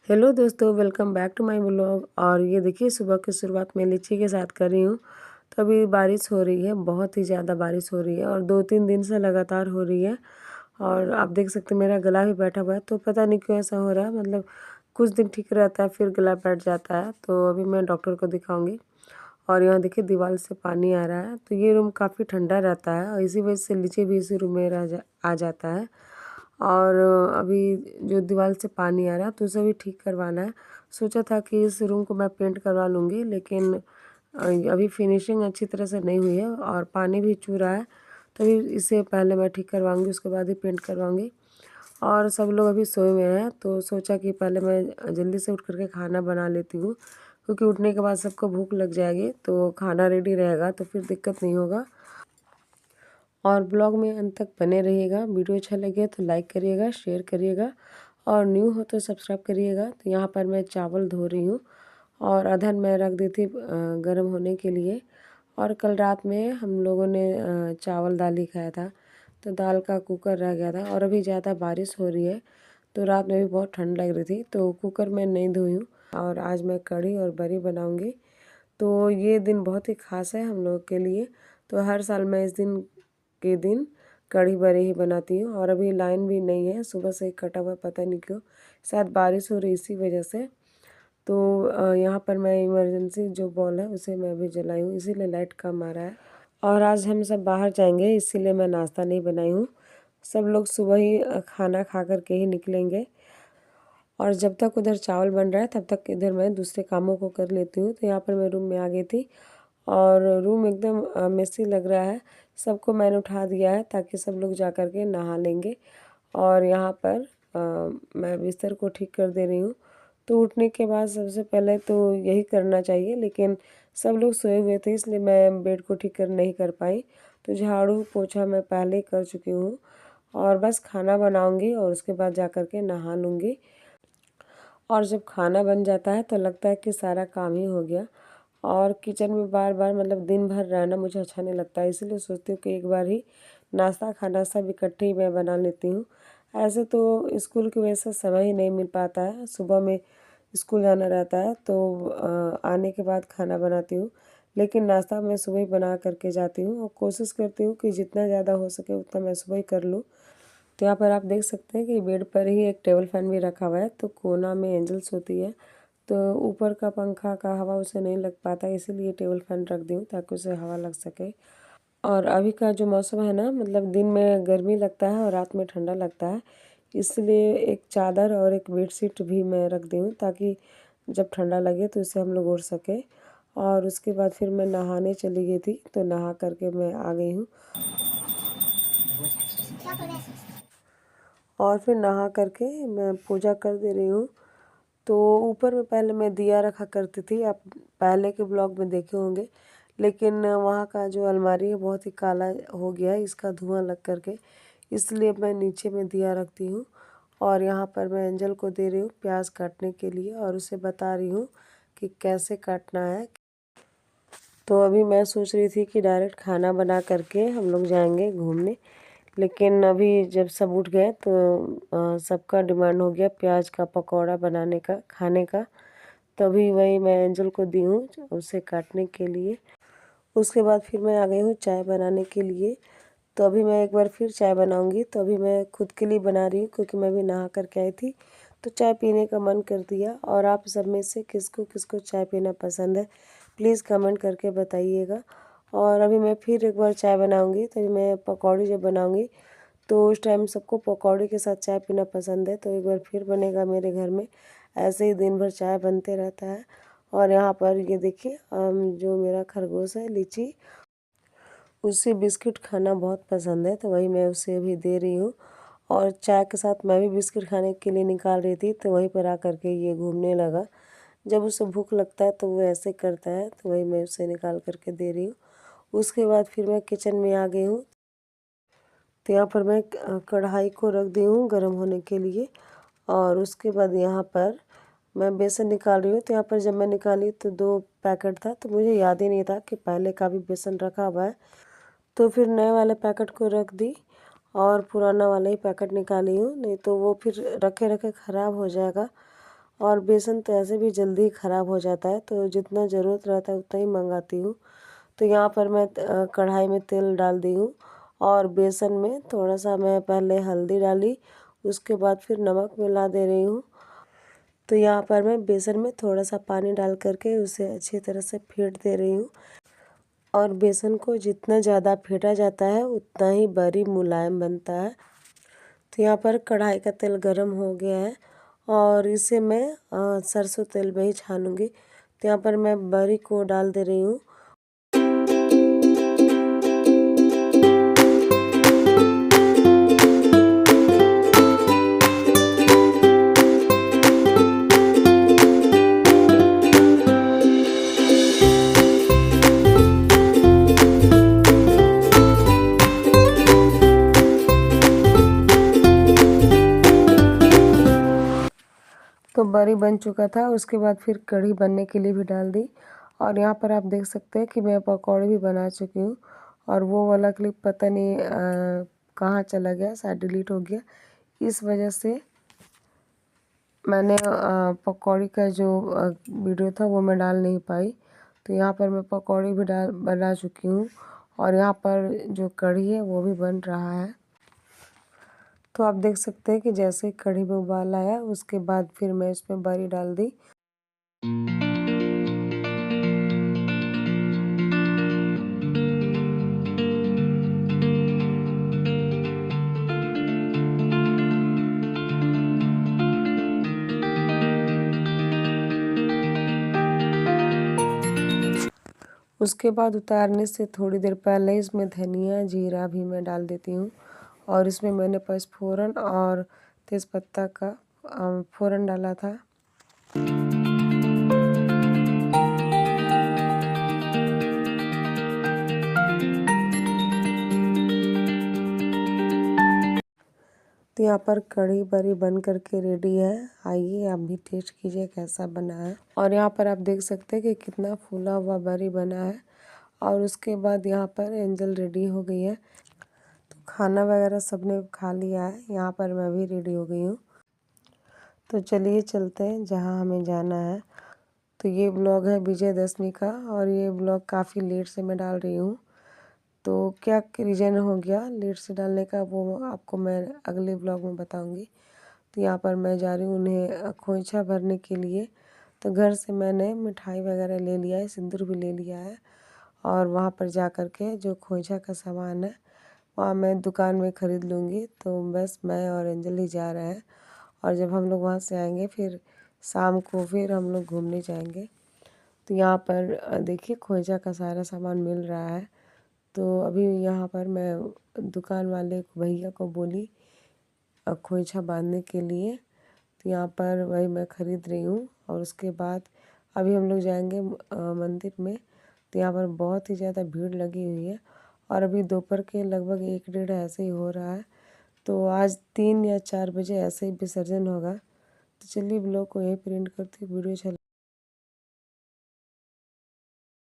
Hello दोस्तों, welcome back to my vlog. और ये देखिए, सुबह की शुरुआत मैं लीची के साथ कर रही हूँ। तो अभी बारिश हो रही है, बहुत ही ज़्यादा बारिश हो रही है और 2-3 दिन से लगातार हो रही है। और आप देख सकते हैं मेरा गला भी बैठा हुआ है, तो पता नहीं क्यों ऐसा हो रहा है। मतलब कुछ दिन ठीक रहता है, फिर गला बैठ जाता है। तो अभी मैं डॉक्टर को दिखाऊंगी। और यहाँ देखिए दीवार से पानी आ रहा है, तो ये रूम काफ़ी ठंडा रहता है और इसी वजह से लीची भी इसी रूम में आ जाता है। और अभी जो दीवार से पानी आ रहा है तो उसे भी ठीक करवाना है। सोचा था कि इस रूम को मैं पेंट करवा लूँगी, लेकिन अभी फिनिशिंग अच्छी तरह से नहीं हुई है और पानी भी चू रहा है। तो अभी इसे पहले मैं ठीक करवाऊँगी, उसके बाद ही पेंट करवाऊँगी। और सब लोग अभी सोए हुए हैं, तो सोचा कि पहले मैं जल्दी से उठ करके खाना बना लेती हूँ, क्योंकि उठने के बाद सबको भूख लग जाएगी। तो खाना रेडी रहेगा तो फिर दिक्कत नहीं होगा। और ब्लॉग में अंत तक बने रहिएगा। वीडियो अच्छा लगे तो लाइक करिएगा, शेयर करिएगा और न्यू हो तो सब्सक्राइब करिएगा। तो यहाँ पर मैं चावल धो रही हूँ और अधन मैं रख दी थी गर्म होने के लिए। और कल रात में हम लोगों ने चावल दाल ही खाया था, तो दाल का कुकर रह गया था। और अभी ज़्यादा बारिश हो रही है, तो रात में भी बहुत ठंड लग रही थी, तो कुकर में नहीं धोई हूँ। और आज मैं कढ़ी और बरी बनाऊँगी। तो ये दिन बहुत ही ख़ास है हम लोग के लिए। तो हर साल मैं इस दिन के दिन कढ़ी बड़ी ही बनाती हूँ। और अभी लाइन भी नहीं है, सुबह से ही कटा हुआ, पता नहीं क्यों, शायद बारिश हो रही इसी वजह से। तो यहाँ पर मैं इमरजेंसी जो बॉल है उसे मैं अभी जलाई हूँ, इसीलिए लाइट कम आ रहा है। और आज हम सब बाहर जाएंगे, इसीलिए मैं नाश्ता नहीं बनाई हूँ। सब लोग सुबह ही खाना खा कर के ही निकलेंगे। और जब तक उधर चावल बन रहा है तब तक इधर मैं दूसरे कामों को कर लेती हूँ। तो यहाँ पर मैं रूम में आ गई थी और रूम एकदम मेसी लग रहा है। सबको मैंने उठा दिया है ताकि सब लोग जा कर के नहा लेंगे। और यहाँ पर मैं बिस्तर को ठीक कर दे रही हूँ। तो उठने के बाद सबसे पहले तो यही करना चाहिए, लेकिन सब लोग सोए हुए थे इसलिए मैं बेड को ठीक कर नहीं कर पाई। तो झाड़ू पोछा मैं पहले ही कर चुकी हूँ और बस खाना बनाऊँगी और उसके बाद जा कर के नहा लूँगी। और जब खाना बन जाता है तो लगता है कि सारा काम ही हो गया। और किचन में बार बार मतलब दिन भर रहना मुझे अच्छा नहीं लगता है, इसीलिए सोचती हूँ कि एक बार ही नाश्ता खाना सब इकट्ठे ही मैं बना लेती हूँ। ऐसे तो स्कूल की वजह से समय ही नहीं मिल पाता है, सुबह में स्कूल जाना रहता है तो आने के बाद खाना बनाती हूँ। लेकिन नाश्ता मैं सुबह ही बना करके जाती हूँ और कोशिश करती हूँ कि जितना ज़्यादा हो सके उतना मैं सुबह ही कर लूँ। तो यहाँ पर आप देख सकते हैं कि बेड पर ही एक टेबल फैन भी रखा हुआ है, तो कोना में एंजल्स होती है, तो ऊपर का पंखा का हवा उसे नहीं लग पाता, इसीलिए टेबल फैन रख दी हूँ ताकि उसे हवा लग सके। और अभी का जो मौसम है ना, मतलब दिन में गर्मी लगता है और रात में ठंडा लगता है, इसलिए एक चादर और एक बेडशीट भी मैं रख दी हूँ ताकि जब ठंडा लगे तो इसे हम लोग ओढ़ सके। और उसके बाद फिर मैं नहाने चली गई थी, तो नहा करके मैं आ गई हूँ। और फिर नहा करके मैं पूजा कर दे रही हूँ। तो ऊपर में पहले मैं दिया रखा करती थी, आप पहले के ब्लॉग में देखे होंगे। लेकिन वहाँ का जो अलमारी है बहुत ही काला हो गया है इसका धुआं लग करके, इसलिए मैं नीचे में दिया रखती हूँ। और यहाँ पर मैं एंजल को दे रही हूँ प्याज काटने के लिए और उसे बता रही हूँ कि कैसे काटना है। तो अभी मैं सोच रही थी कि डायरेक्ट खाना बना करके हम लोग जाएंगे घूमने, लेकिन अभी जब सब उठ गए तो सबका डिमांड हो गया प्याज का पकौड़ा बनाने का, खाने का। तभी वही मैं एंजल को दी हूँ उसे काटने के लिए। उसके बाद फिर मैं आ गई हूँ चाय बनाने के लिए। तो अभी मैं एक बार फिर चाय बनाऊँगी। तो अभी मैं खुद के लिए बना रही हूँ क्योंकि मैं भी नहा करके आई थी, तो चाय पीने का मन कर दिया। और आप सब में से किसको किसको चाय पीना पसंद है प्लीज़ कमेंट करके बताइएगा। और अभी मैं फिर एक बार चाय बनाऊँगी, तो अभी मैं पकौड़ी जब बनाऊँगी तो उस टाइम सबको पकौड़े के साथ चाय पीना पसंद है, तो एक बार फिर बनेगा मेरे घर में। ऐसे ही दिन भर चाय बनते रहता है। और यहाँ पर ये देखिए जो मेरा खरगोश है लीची, उसे बिस्किट खाना बहुत पसंद है, तो वही मैं उसे अभी दे रही हूँ। और चाय के साथ मैं भी बिस्किट खाने के लिए निकाल रही थी, तो वहीं पर आकर के ये घूमने लगा। जब उसे भूख लगता है तो वो ऐसे करता है, तो वही मैं उसे निकाल करके दे रही हूँ। उसके बाद फिर मैं किचन में आ गई हूँ। तो यहाँ पर मैं कढ़ाई को रख दी हूँ गर्म होने के लिए। और उसके बाद यहाँ पर मैं बेसन निकाल रही हूँ। तो यहाँ पर जब मैं निकाली तो 2 पैकेट था, तो मुझे याद ही नहीं था कि पहले का भी बेसन रखा हुआ है। तो फिर नए वाले पैकेट को रख दी और पुराना वाला ही पैकेट निकाली हूँ, नहीं तो वो फिर रखे रखे ख़राब हो जाएगा। और बेसन तो ऐसे भी जल्दी ख़राब हो जाता है, तो जितना ज़रूरत रहता है उतना ही मंगाती हूँ। तो यहाँ पर मैं कढ़ाई में तेल डाल दी हूँ और बेसन में थोड़ा सा मैं पहले हल्दी डाली, उसके बाद फिर नमक मिला दे रही हूँ। तो यहाँ पर मैं बेसन में थोड़ा सा पानी डाल करके उसे अच्छी तरह से फेंट दे रही हूँ। और बेसन को जितना ज़्यादा फेंटा जाता है उतना ही बरी मुलायम बनता है। तो यहाँ पर कढ़ाई का तेल गरम हो गया है और इसे मैं सरसों तेल में ही छानूँगी। तो यहाँ पर मैं बरी को डाल दे रही हूँ। तो बरी बन चुका था, उसके बाद फिर कढ़ी बनने के लिए भी डाल दी। और यहाँ पर आप देख सकते हैं कि मैं पकौड़े भी बना चुकी हूँ। और वो वाला क्लिप पता नहीं कहाँ चला गया, शायद डिलीट हो गया। इस वजह से मैंने पकौड़ी का जो वीडियो था वो मैं डाल नहीं पाई। तो यहाँ पर मैं पकौड़ी भी बना चुकी हूँ और यहाँ पर जो कढ़ी है वो भी बन रहा है। तो आप देख सकते हैं कि जैसे कढ़ी में उबाल आया उसके बाद फिर मैं इसमें बरी डाल दी। उसके बाद उतारने से थोड़ी देर पहले इसमें धनिया जीरा भी मैं डाल देती हूँ। और इसमें मैंने पचफोरन और तेज़पत्ता का फ़ोरन डाला था। तो यहाँ पर कढ़ी बरी बन करके रेडी है। आइए आप भी टेस्ट कीजिए कैसा बना है। और यहाँ पर आप देख सकते हैं कि कितना फूला हुआ बरी बना है। और उसके बाद यहाँ पर एंजल रेडी हो गई है। तो खाना वगैरह सबने खा लिया है, यहाँ पर मैं भी रेडी हो गई हूँ। तो चलिए चलते हैं जहाँ हमें जाना है। तो ये ब्लॉग है विजयदशमी का और ये ब्लॉग काफ़ी लेट से मैं डाल रही हूँ। तो क्या रीज़न हो गया लेट से डालने का वो आपको मैं अगले ब्लॉग में बताऊंगी। तो यहाँ पर मैं जा रही हूँ उन्हें खोइछा भरने के लिए। तो घर से मैंने मिठाई वगैरह ले लिया है, सिंदूर भी ले लिया है। और वहाँ पर जा कर के जो खोइछा का सामान है वहाँ मैं दुकान में ख़रीद लूँगी। तो बस मैं और एंजल ही जा रहे हैं। और जब हम लोग वहाँ से आएंगे फिर शाम को फिर हम लोग घूमने जाएंगे। तो यहाँ पर देखिए खोइछा का सारा सामान मिल रहा है। तो अभी यहाँ पर मैं दुकान वाले भैया को बोली खोइछा बांधने के लिए। तो यहाँ पर वही मैं ख़रीद रही हूँ। और उसके बाद अभी हम लोग जाएंगे मंदिर में। तो यहाँ पर बहुत ही ज़्यादा भीड़ लगी हुई है और अभी दोपहर के लगभग 1 डेढ़ ऐसे ही हो रहा है। तो आज 3 या 4 बजे ऐसे ही विसर्जन होगा। तो चलिए ब्लॉग को यहीं पर एंड करती हूँ। वीडियो